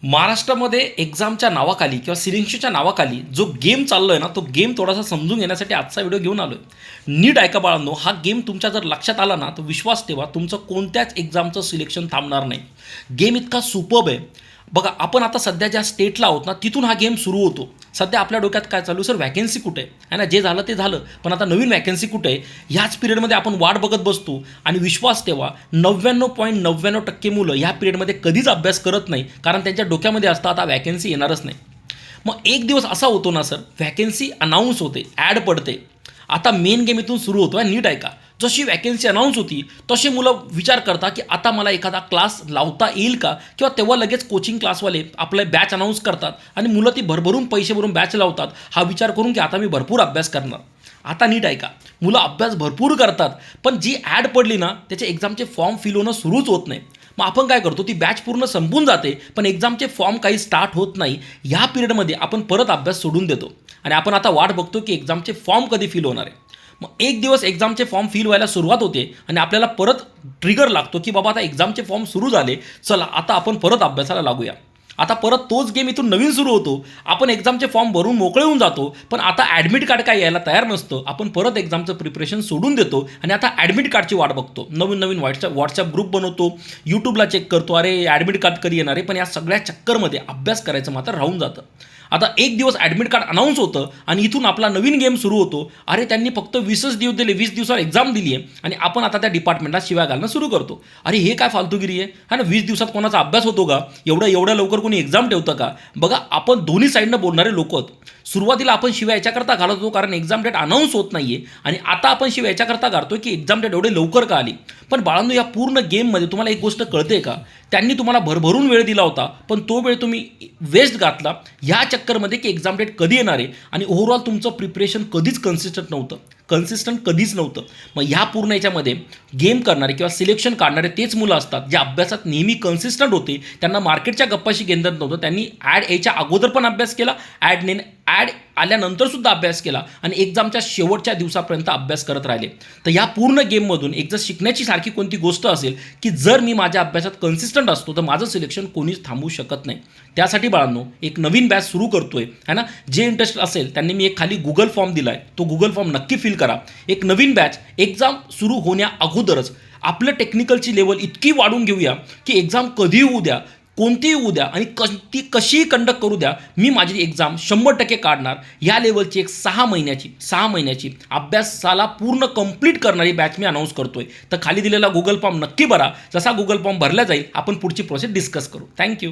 महाराष्ट्रामध्ये एक्झामच्या नावाखाली किंवा सिलेक्शनच्या नावाखाली जो गेम चाललो आहे ना, तो गेम थोडासा समजून घेण्यासाठी आजचा व्हिडिओ घेऊन आलो आहे. नीट ऐका बाळांनो, हा गेम तुमच्या जर लक्षात आला ना, तर विश्वास ठेवा, तुमचं कोणत्याच एक्झामचं सिलेक्शन थांबणार नाही. गेम इतका सुपर्ब आहे. बघा, आपण आता सध्या ज्या स्टेटला आहोत ना, तिथून हा गेम सुरू होतो. सध्या आपल्या डोक्यात काय चालू, सर व्हॅकन्सी कुठे आहे ना, जे झालं ते झालं, पण आता नवीन व्हॅकन्सी कुठे आहे, ह्याच पिरियडमध्ये आपण वाट बघत बसतो. आणि विश्वास ठेवा, 99.99% मुलं ह्या पिरियडमध्ये कधीच अभ्यास करत नाही, कारण त्यांच्या डोक्यामध्ये असतं आता व्हॅकन्सी येणारच नाही. मग एक दिवस असा होतो ना सर, व्हॅकन्सी अनाऊन्स होते, ॲड पडते. आता मेन गेम इथून सुरू होतो आहे. नीट ऐका, जशी व्हॅकन्सी अनाऊन्स होती तसे मुलं विचार करतात की आता मला एखादा क्लास लावता येईल का, किंवा तेव्हा लगेच कोचिंग क्लासवाले आपले बॅच अनाऊन्स करतात आणि मुलं ती भरभरून पैसे भरून बॅच लावतात, हा विचार करून की आता मी भरपूर अभ्यास करणार. आता नीट ऐका, मुलं अभ्यास भरपूर करतात, पण जी ॲड पडली ना, त्याचे एक्झामचे फॉर्म फिल होणं सुरूच होत नाही. मग आपण काय करतो, ती बॅच पूर्ण संपून जाते, पण एक्झामचे फॉर्म काही स्टार्ट होत नाही. ह्या पिरियडमध्ये आपण परत अभ्यास सोडून देतो आणि आपण आता वाट बघतो की एक्झामचे फॉर्म कधी फिल होणार आहे. मग एक दिवस एक्झामचे फॉर्म फिल व्हायला सुरुवात होते आणि आपल्याला परत ट्रिगर लागतो की बाबा आता एक्झामचे फॉर्म सुरू झाले, चला आता आपण परत अभ्यासाला लागूया. आता परत तोच गेम इथून नवीन सुरू होतो. आपण एक्झामचे फॉर्म भरून मोकळे होऊन जातो, पण आता ॲडमिट कार्ड काय यायला तयार नसतं. आपण परत एक्झामचं प्रिपरेशन सोडून देतो आणि आता ॲडमिट कार्डची वाट बघतो. नवीन नवीन व्हॉट्सअप ग्रुप बनवतो, यूट्यूबला चेक करतो, अरे ॲडमिट कार्ड कधी येणार आहे. पण या सगळ्या चक्करमध्ये अभ्यास करायचं मात्र राहून जातं. आता एक दिवस ॲडमिट कार्ड अनाऊन्स होतं आणि इथून आपला नवीन गेम सुरू होतो. अरे त्यांनी फक्त 20च दिवस दिले, 20 दिवसावर एक्झाम दिली आहे आणि आपण आता त्या डिपार्टमेंटला शिव्या घालणं सुरू करतो. अरे हे काय फालतूगिरी आहे, हा ना. 20 दिवसात कोणाचा अभ्यास होतो का, एवढ्या लवकर कोणी एक्झाम ठेवतं का. बघा, आपण दोन्ही साईडनं बोलणारे लोक आहोत. सुरुवातीला आपण शिव्या याच्याकरता घालत होतो कारण एक्झाम डेट अनाऊन्स होत नाही आहे, आणि आता आपण शिव्या याच्याकरता घालतो की एक्झाम डेट एवढे लवकर का आली. पण बाळांनो, या पूर्ण गेममध्ये तुम्हाला एक गोष्ट कळते का, त्यांनी तुम्हाला भरभरून वेळ दिला होता, पण तो वेळ तुम्ही वेस्ट घातला ह्या चक्करमध्ये की एक्झाम डेट कधी येणार आहे, आणि ओव्हरऑल तुमचं प्रिपरेशन कधीच कन्सिस्टंट कधीच नव्हतं. मग ह्या पूर्ण याच्यामध्ये गेम करणारे किंवा सिलेक्शन काढणारे तेच मुलं असतात जे अभ्यासात नेहमी कन्सिस्टंट होते. त्यांना मार्केटच्या गप्पाशी केंद्रित नव्हतं. त्यांनी ॲड यायच्या अगोदर पण अभ्यास केला, ॲड आल्यानंतर सुद्धा अभ्यास केला, आणि एक्झामच्या शेवटच्या दिवसापर्यंत अभ्यास करत राहिले. तर या पूर्ण गेममधून एक जर शिकण्याची सारखी कोणती गोष्ट असेल की जर मी माझ्या अभ्यासात कन्सिस्टंट असतो तर माझं सिलेक्शन कोणीच थांबवू शकत नाही. त्यासाठी बाळांनो, एक नवीन बॅच सुरू करतोय है ना. जे इंटरेस्ट असेल त्यांनी मी एक खाली गुगल फॉर्म दिला आहे, तो गुगल फॉर्म नक्की फिल करा. एक नवीन बॅच एक्झाम सुरू होण्या अगोदरच आपलं टेक्निकलची लेवल इतकी वाढून घेऊया की एक्झाम कधी होऊ द्या, कोणतीही होऊ द्या, आणि ती कशीही कंडक्ट करू द्या, मी माझी एक्झाम 100% काढणार. या लेवलची एक 6 महिन्याची अभ्यासाला पूर्ण कंप्लीट करणारी बॅच मी अनाऊन्स करतोय. तर खाली दिलेला गुगल फॉर्म नक्की भरा. जसा गुगल फॉर्म भरला जाईल आपण पुढची प्रोसेस डिस्कस करू. थँक्यू.